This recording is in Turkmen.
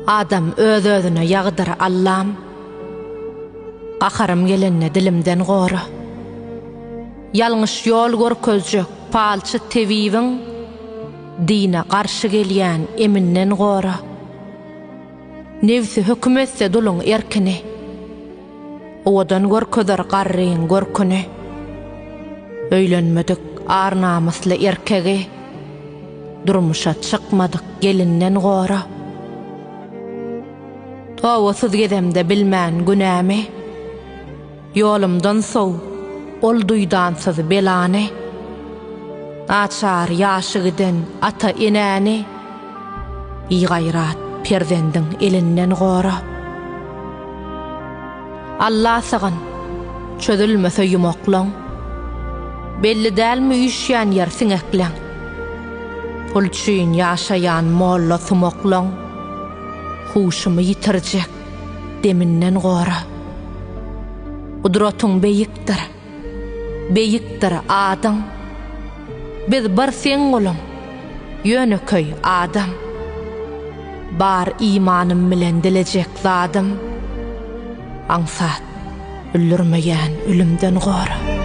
Adam öz-özüne ýagdyr Allah'ım. Gaharym gelenne dilimden gora. Ýalňyş ýol görkezjek palçy tebibiň dine garşy gelýän eminden gora. Nevsi höküm etse doluň erkini, owadan görkezer garryň görküni. Öýlenmedik ar namusly erkegi, durmuşa çykmadyk gelinden gora. Tawasız gedemde bilmän günämi, ýolumdan sow, ol duýdansyz belany. Açar ýaşygydan ata enäni, ýygaýrat perzendiň elinden gora. Allah sagan çözülmese ýumoklan, belli dälmi üşýän ýer siňeklen. Pul üçin ýaşaýan molla sumoklan, huşumy ýitirjek deminden gora. Udratyň beýikdir, beýikdir adam. Biz bir sen golum, ýöneköy adam. Bar imanym bilen dilejek zadym, aňsat öldürmeýän ölümden gora.